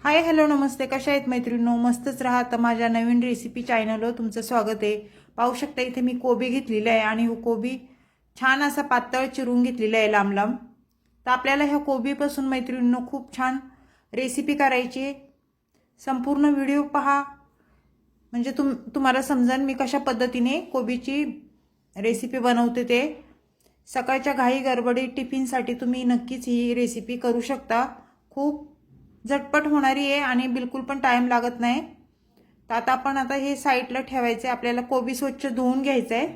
Hi hello नमस्ते, कशा आहेत मैत्रिणींनो? मस्तच राहा. तर माझ्या नवीन रेसिपी चॅनलवर तुमचं स्वागत आहे. पाहू शकता इथे मी कोबी घेतलेला आहे आणि कोबी छान असा पातळ चिरून घेतलेला आहे लांब लांब. तर आपल्याला ह्या कोबीपासून मैत्रिणींनो खूप छान रेसिपी करायची आहे. संपूर्ण व्हिडिओ पहा म्हणजे तुम्हाला समजेल मी कशा पद्धतीने कोबीची रेसिपी बनवते ते. सकाळच्या घाई गडबडी टिफिनसाठी तुम्ही नक्कीच ही रेसिपी करू शकता. खूप झटपट होणारी आहे आणि बिलकुल पण टाइम लागत नाही. तर आता आपण हे साईडला ठेवायचे. आपल्याला कोबी स्वच्छ धुवून घ्यायचं आहे.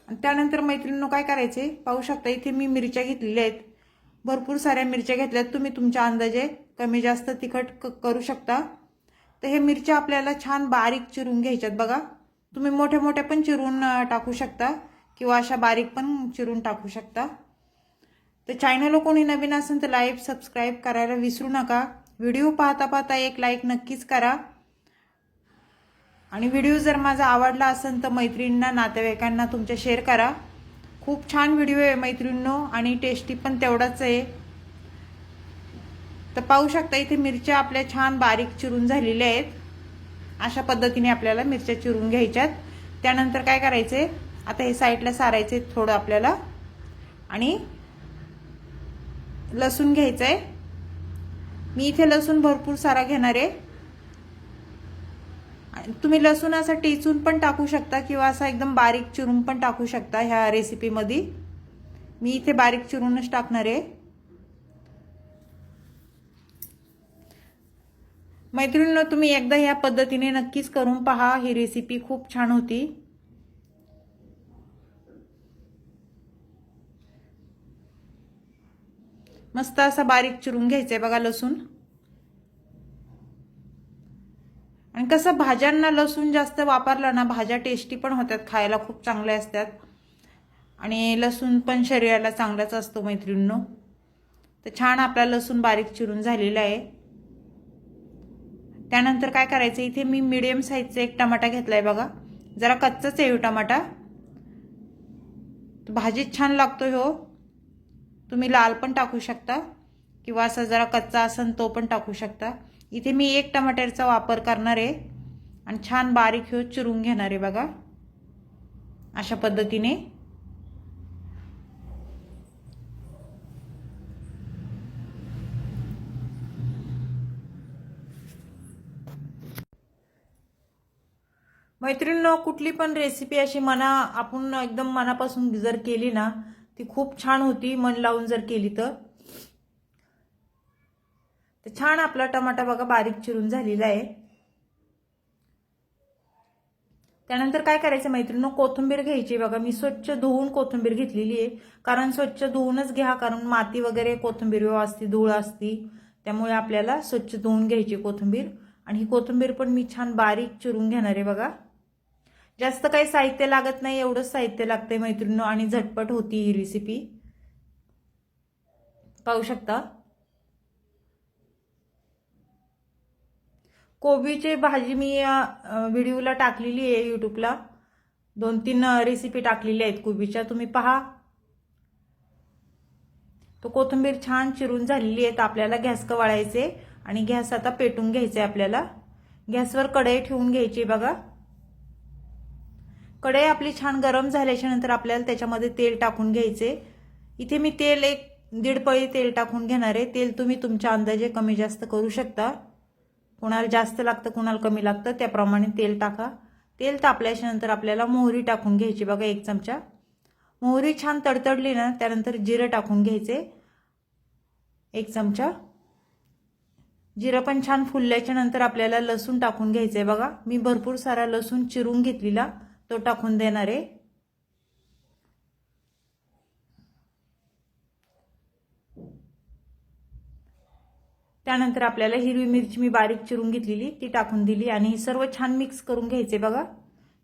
त्यानंतर मैत्रिणींनो काय करायचे, पाहू शकता इथे मी मिरच्या घेतलेल्या आहेत. भरपूर साऱ्या मिरच्या घेतल्यात. तुम्ही तुमच्या अंदाजे कमी जास्त तिखट करू शकता. तर हे मिरच्या आपल्याला छान बारीक चिरून घ्यायच्यात बघा. तुम्ही मोठ्या मोठ्या पण चिरून टाकू शकता किंवा अशा बारीक पण चिरून टाकू शकता. तर चॅनलला कोणी नवीन असेल तर लाईक सबस्क्राईब करायला विसरू नका. व्हिडिओ पाहता पाहता एक लाईक नक्कीच करा. आणि व्हिडिओ जर माझा आवडला असेल तर मैत्रिणींना नातेवाईकांना तुमच्या शेअर करा. खूप छान व्हिडिओ आहे मैत्रिणींनो आणि टेस्टी पण तेवढाच आहे. तर पाहू शकता इथे मिरच्या आपल्या छान बारीक चिरून झालेल्या आहेत. अशा पद्धतीने आपल्याला मिरच्या चिरून घ्यायच्यात. त्यानंतर काय करायचे, आता हे साईडला सारायचे थोडं आपल्याला. आणि लसूण घ्यायचं आहे. मी इथे लसूण भरपूर सारा घेणार आहे. तुम्ही लसूण असा टेचून पण टाकू शकता किंवा असा एकदम बारीक चिरून पण टाकू शकता. ह्या रेसिपीमध्ये मी इथे बारीक चिरूनच टाकणार आहे. मैत्रिणींनो तुम्ही एकदा ह्या पद्धतीने नक्कीच करून पहा. ही रेसिपी खूप छान होती. मस्त असा बारीक चिरून घ्यायचंय बघा लसूण. आणि कसं भाज्यांना लसूण जास्त वापरला ना, भाज्या टेस्टी पण होतात, खायला खूप चांगल्या असतात. आणि लसूण पण शरीराला चांगलाच असतो मैत्रिणींनो. तर छान आपला लसूण बारीक चिरून झालेला आहे. त्यानंतर काय करायचं, इथे मी मीडियम साईजचा एक टमाटा घेतलाय बघा. जरा कच्चाच आहे टमाटा. भाजीत छान लागतो हो. तुम्ही लाल पण टाकू शकता किंवा असा जरा कच्चा असेल तो पण टाकू शकता. इथे मी एक टमाट्याचा वापर करणार आहे आणि छान बारीक चिरून घेणार आहे बघा अशा पद्धतीने. मैत्रिणींनो कुठली पण रेसिपी अशी आपण एकदम मनापासून जर केली ना, ती खूप छान होती. मन लावून जर केली तर छान आपला टमाटा बघा बारीक चिरून झालेला आहे. त्यानंतर काय करायचं मैत्रिणींनो, कोथिंबीर घ्यायची बघा. मी स्वच्छ धुवून कोथिंबीर घेतलेली आहे. कारण स्वच्छ धुवूनच घ्या, कारण माती वगैरे कोथिंबीरवर असते, धूळ असते. त्यामुळे आपल्याला स्वच्छ धुवून घ्यायची कोथिंबीर. आणि ही कोथिंबीर पण मी छान बारीक चिरून घेणार आहे बघा. जास्त काही साहित्य लागत नाही, एवढंच साहित्य लागतंय मैत्रिणींनो आणि झटपट होती ही रेसिपी. पाहू शकता कोबीची भाजी मी व्हिडिओला टाकलेली आहे यूट्यूबला. 2-3 रेसिपी टाकलेल्या आहेत कोबीच्या, तुम्ही पहा. तो कोथिंबीर छान चिरून झालेली आहे. तर आपल्याला गॅस वाढवायचे आणि गॅस आता पेटून घ्यायचे. आपल्याला गॅसवर कढई ठेवून घ्यायची बघा. कढई आपली छान गरम झाल्याच्या नंतर आपल्याला त्याच्यामध्ये तेल टाकून घ्यायचे. इथे मी तेल 1-1.5 पळी तेल टाकून घेणार आहे. तेल तुम्ही तुमच्या अंदाजे कमी जास्त करू शकता. कोणाला जास्त लागतं कोणाला कमी लागतं त्याप्रमाणे तेल टाका. तेल तापल्याच्या नंतर आपल्याला मोहरी टाकून घ्यायची बघा 1 चमचा. मोहरी छान तडतडली ना, त्यानंतर जिरं टाकून घ्यायचे 1 चमचा. जिरं पण छान फुलल्याच्या नंतर आपल्याला लसूण टाकून घ्यायचंय बघा. मी भरपूर सारा लसूण चिरून घेतलेला तो टाकून देणार आहे. त्यानंतर आपल्याला हिरवी मिरची मी बारीक चिरून घेतलेली ती टाकून दिली आणि हे सर्व छान मिक्स करून घ्यायचे बघा.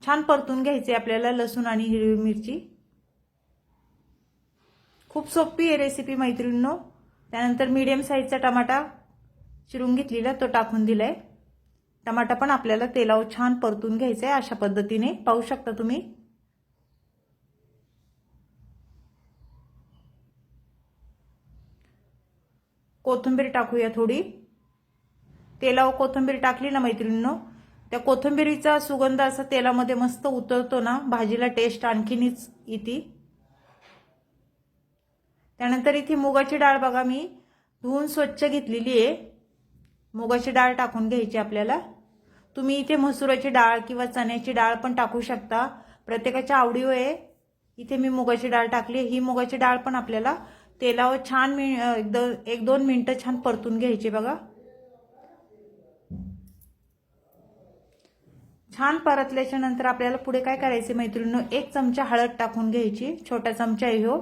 छान परतून घ्यायचे आपल्याला लसूण आणि हिरवी मिरची. खूप सोपी आहे रेसिपी मैत्रिणींनो. त्यानंतर मीडियम साईजचा टमाटा चिरून घेतलेला तो टाकून दिलाय. टमाटा पण आपल्याला तेलावर छान परतून घ्यायचा आहे अशा पद्धतीने. पाहू शकता तुम्ही. कोथिंबीर टाकूया थोडी. तेलावर कोथिंबीर टाकली ना मैत्रिणींनो, त्या कोथिंबीरीचा सुगंध असा तेलामध्ये मस्त उतरतो ना, भाजीला टेस्ट आणखीनच येते. त्यानंतर इथे मुगाची डाळ बघा मी धुवून स्वच्छ घेतलेली आहे. मुगाची डाळ टाकून घ्यायची आपल्याला. तुम्ही इथे मसुराची डाळ किंवा चण्याची डाळ पण टाकू शकता, प्रत्येकाच्या आवडीवर आहे. इथे मी मुगाची डाळ टाकली. ही मुगाची डाळ पण आपल्याला तेलावर छान 1-2 मिनिटं छान परतून घ्यायची बघा. छान परतल्याच्या नंतर आपल्याला पुढे काय करायचे मैत्रिणींनो, 1 चमचा हळद टाकून घ्यायची. छोटा चमचा आहे हो.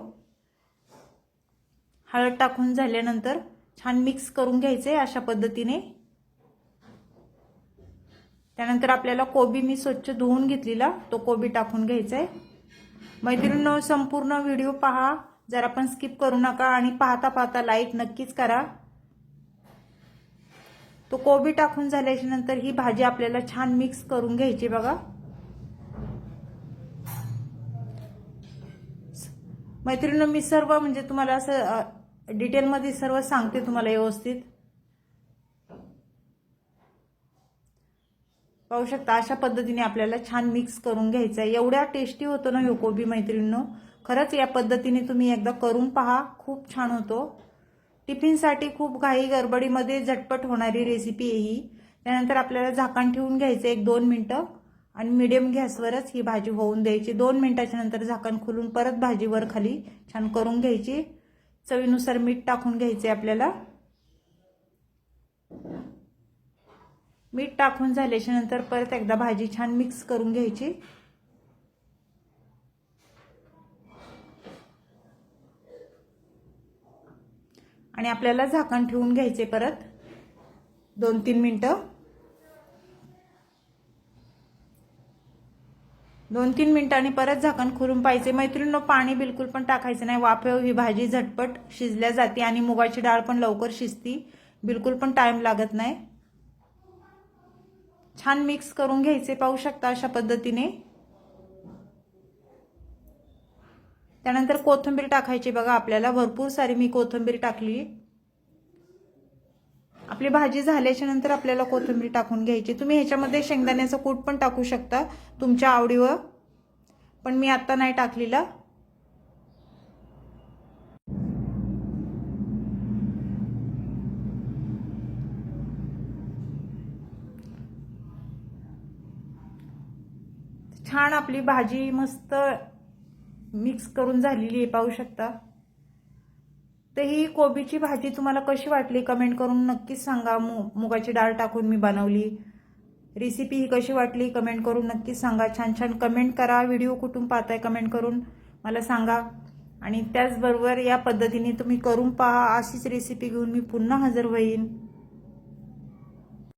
हळद टाकून झाल्यानंतर छान मिक्स करून घ्यायचे अशा पद्धतीने. त्यानंतर आपल्याला कोबी मी स्वच्छ धुवून घेतलेला तो कोबी टाकून घ्यायचा आहे. मैत्रिणींनो संपूर्ण व्हिडिओ पहा, जरा पण स्किप करू नका आणि पाहता पाहता लाईक नक्कीच करा. तो कोबी टाकून झाल्याच्या नंतर ही भाजी आपल्याला छान मिक्स करून घ्यायची बघा. मैत्रिणींनो मी सर्व म्हणजे तुम्हाला असं डिटेलमध्ये सर्व सांगते तुम्हाला व्यवस्थित. पाहू शकता अशा पद्धतीने आपल्याला छान मिक्स करून घ्यायचं आहे. एवढ्या टेस्टी होतो ना हे कोबी मैत्रिणींनो, खरंच या पद्धतीने तुम्ही एकदा करून पहा, खूप छान होतो. टिफिनसाठी खूप घाई गडबडीमध्ये झटपट होणारी रेसिपी आहे ही. त्यानंतर आपल्याला झाकण ठेवून घ्यायचं 1-2 मिनिटं आणि मीडियम गॅसवरच ही भाजी होऊन द्यायची. 2 मिनिटाच्या नंतर झाकण खोलून परत भाजी वर खाली छान करून घ्यायची. चवीनुसार मीठ टाकून घ्यायचे आपल्याला. मीठ टाकून झाल्याच्या नंतर परत एकदा भाजी छान मिक्स करून घ्यायची. आणि आपल्याला झाकण ठेवून घ्यायचे परत 2-3 मिनिटं. 2-3 मिनिटांनी परत झाकण खोलून पाहिजे मैत्रिणींनो. पाणी बिलकुल पण टाकायचं नाही. वाफेवर ही भाजी झटपट शिजल्या जाते आणि मुगाची डाळ पण लवकर शिजती, बिलकुल पण टाइम लागत नाही. छान मिक्स करून घ्यायचे पाहू शकता अशा पद्धतीने. त्यानंतर कोथिंबीर टाकायची बघा आपल्याला. भरपूर सारी मी कोथिंबीर टाकली. आपली भाजी झाल्याच्या नंतर आपल्याला कोथिंबीर टाकून घ्यायची. तुम्ही ह्याच्यामध्ये शेंगदाण्याचा कूट पण टाकू शकता तुमच्या आवडीवर, पण मी आता नाही टाकलेला. छान आपली भाजी मस्त मिक्स करून झालेली आहे पाहू शकता. तर ही कोबीची भाजी तुम्हाला कशी वाटली कमेंट करून नक्कीच सांगा. मुगाची डाळ टाकून मी बनवली रेसिपी ही कशी वाटली कमेंट करून नक्कीच सांगा. छान छान कमेंट करा. व्हिडिओ कुठून पाहताय कमेंट करून मला सांगा. आणि त्याचबरोबर या पद्धतीने तुम्ही करून पहा. अशीच रेसिपी घेऊन मी पुन्हा हजर होईन.